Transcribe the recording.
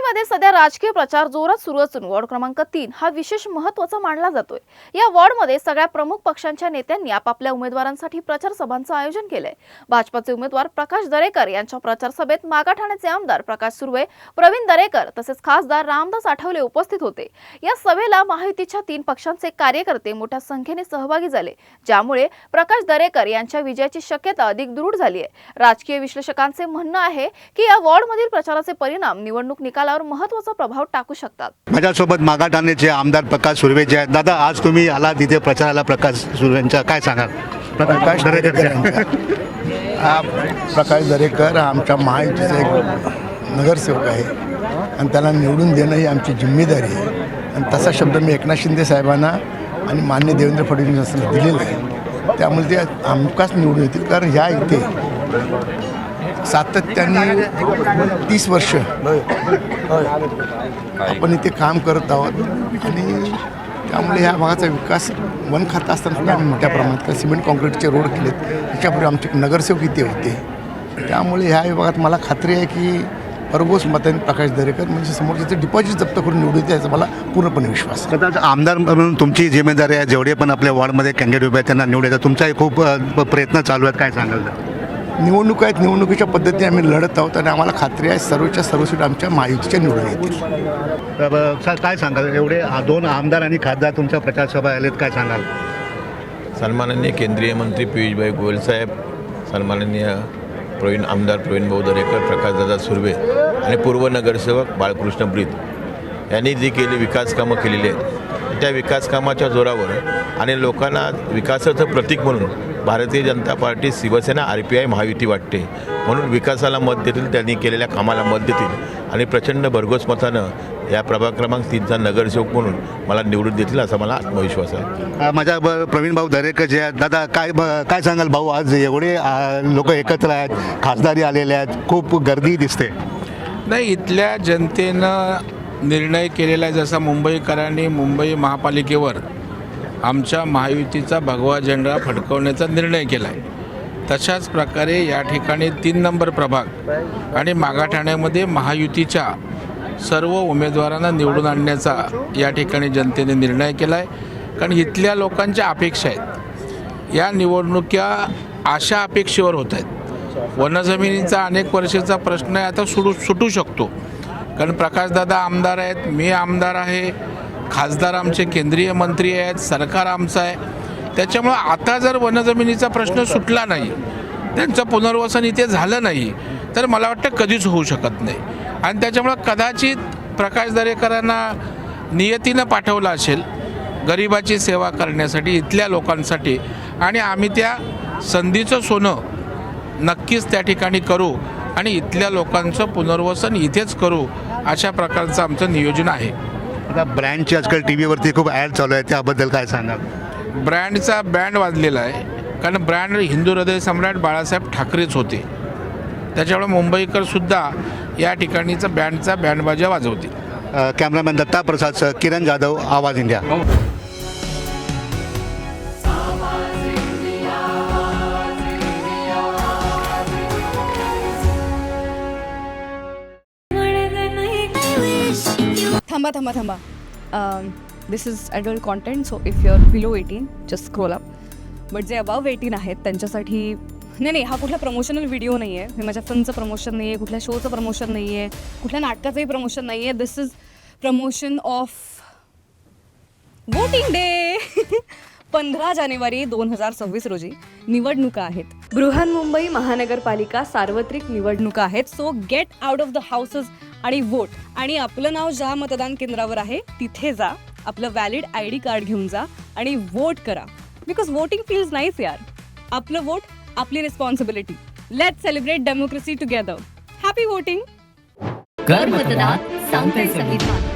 मुंबईमध्ये सध्या राजकीय प्रचार जोरात सुरू असून वॉर्ड क्रमांक 3 हा विशेष महत्त्वाचा मानला जातोय। या वॉर्डमध्ये सगळ्या प्रमुख पक्षांच्या नेत्यांनी आपापल्या उमेदवारांसाठी प्रचार सभांचं आयोजन केलंय। भाजपचे उमेदवार प्रकाश दरेकर यांच्या प्रचार सभेत मागाठाण्याचे आमदार प्रकाश सुर्वे, प्रवीण दरेकर तसेच खासदार रामदास आठवले उपस्थित होते। या सभेला महायुतीच्या 3 पक्षांचे कार्यकर्ते मोठ्या संख्येने सहभागी झाले, ज्यामुळे प्रकाश दरेकर यांच्या विजयाची शक्यता अधिक दृढ झाली आहे। राजकीय विश्लेषकांचे म्हणणं आहे की या वॉर्डमधील प्रचाराचे परिणाम निवडणूक निकालावर महत्त्वाचा प्रभाव टाकू शकतात। माझ्यासोबत मागाठाण्याचे आमदार प्रकाश सुर्वे जे आहेत। दादा, आज तुम्ही आला तिथे प्रचाराला, प्रकाश सुर्वेंचा काय सांगाल? प्रकाश दरेकर हा प्रकाश दरेकर हा आमच्या महायुतीचा एक नगरसेवक आहे आणि त्याला निवडून देणं ही आमची जिम्मेदारी आहे। आणि तसा शब्द मी एकनाथ शिंदे साहेबांना आणि मान्य देवेंद्र फडणवीसांना दिलेला आहे, त्यामुळे ते हमखास निवडून येतील। कारण ह्या इथे सातत्याने 30 वर्ष आपण इथे काम करत आहोत आणि त्यामुळे ह्या भागाचा विकास वन खाता असताना सुद्धा आम्ही मोठ्या प्रमाणात सिमेंट कॉन्क्रीटचे रोड केलेत। त्याच्यापूर्वी आमचे नगरसेवक इथे होते, त्यामुळे ह्या विभागात मला खात्री आहे की भरघोस मतांनी प्रकाश दरेकर म्हणजे समोरच्याचं डिपॉझिट जप्त करून निवडून येते याचा मला पूर्णपणे विश्वास आहे। कदाचित आमदार म्हणून तुमची जिम्मेदारी आहे, जेवढे पण आपल्या वॉर्डमध्ये कॅन्डिडेट उभे आहेत त्यांना निवडायचा तुमचाही खूप प्रयत्न चालू आहेत, काय सांगाल? निवडणूक आहेत, निवडणुकीच्या पद्धतीने आम्ही लढत आहोत आणि आम्हाला खात्री आहे सर्वच्या सर्व सीट आमच्या महायुतीच्या निवडून येतील। काय सांगाल? एवढे 2 आमदार आणि खासदार तुमच्या प्रचार सभा आलेत, काय सांगाल? सन्माननीय केंद्रीय मंत्री पियुषभाई गोयल साहेब, सन्माननीय आमदार प्रवीण भाऊ दरेकर, प्रकाशदादा सुर्वे आणि पूर्व नगरसेवक बाळकृष्ण ब्रीद यांनी जी केली विकास कामं केलेली आहेत, त्या विकास कामाच्या जोरावर आणि लोकांना विकासाचं प्रतीक म्हणून भारतीय जनता पार्टी, शिवसेना, RPI महायुती वाटते, म्हणून विकासाला मत देतील, त्यांनी केलेल्या कामाला मत देतील आणि प्रचंड भरघोस मतानं या प्रभाग क्रमांक 3चा नगरसेवक म्हणून मला निवडून देतील असा मला आत्मविश्वास आहे। माझ्या प्रवीण भाऊ दरेकर जे आहेत, दादा काय सांगाल भाऊ? आज एवढे लोक एकत्र आहेत, खासदारी आलेले आहेत, खूप गर्दी दिसते। नाही, इथल्या जनतेनं निर्णय केलेला आहे, जसा मुंबईकरांनी मुंबई महापालिकेवर आमच्या महायुतीचा भगवा झेंडा फडकवण्याचा निर्णय केला आहे, तशाच प्रकारे या ठिकाणी 3 नंबर प्रभाग आणि मागाठाण्यामध्ये महायुतीच्या सर्व उमेदवारांना निवडून आणण्याचा या ठिकाणी जनतेने निर्णय केला आहे। कारण इथल्या लोकांच्या अपेक्षा आहेत, या निवडणुका अशा अपेक्षेवर होत आहेत। वनजमिनीचा अनेक वर्षाचा प्रश्न आहे, आता सुटू शकतो, कारण प्रकाशदादा आमदार आहेत, मी आमदार आहे, खासदार आमचे केंद्रीय मंत्री आहेत, सरकार आमचं आहे। त्याच्यामुळं आता जर वनजमिनीचा प्रश्न सुटला नाही, त्यांचं पुनर्वसन इथे झालं नाही, तर मला वाटतं कधीच होऊ शकत नाही। आणि त्याच्यामुळं कदाचित प्रकाश दरेकरांना नियतीनं पाठवलं असेल गरिबाची सेवा करण्यासाठी, इथल्या लोकांसाठी, आणि आम्ही त्या संधीचं सोनं नक्कीच त्या ठिकाणी करू आणि इथल्या लोकांचं पुनर्वसन इथेच करू, अशा प्रकारचं आमचं नियोजन आहे। आता ब्रँडची आजकाल TV वरती खूप ॲड चालू आहे, त्याबद्दल काय सांगाल? ब्रँडचा बँड वाजलेला आहे, कारण ब्रँड हिंदू हृदय सम्राट बाळासाहेब ठाकरेच होते, त्याच्यामुळे मुंबईकरसुद्धा या ठिकाणीचा बँडचा बँडबाजा वाजवतील। Cameraman Datta Prasad, Kiran Jadhav, Awaaz India. थांबा this is adult content, so if you are below 18 just scroll up. But जे अबाव 18 आहेत त्यांच्यासाठी नाही, हा कुठला प्रमोशनल व्हिडिओ नाही आहे, हे माझ्या फिल्मचं प्रमोशन नाही आहे, कुठल्या शोचं प्रमोशन नाही आहे, कुठल्या नाटकाचंही प्रमोशन नाही आहे. This is promotion of voting day. 15 जानेवारी 2026 रोजी निवडणुका आहेत. बृहन्मुंबई महानगरपालिका सार्वत्रिक निवडणुका आहेत. So get out of the houses आणि वोट. आणि आपलं नाव ज्या मतदान केंद्रावर आहे तिथे जा, आपलं व्हॅलिड ID कार्ड घेऊन जा आणि वोट करा. बिकॉज वोटिंग फील्स नाईस यार. आपलं वोट आपली responsibility. Let's celebrate democracy together. Happy voting. कर मतदान, सांगते संविधान.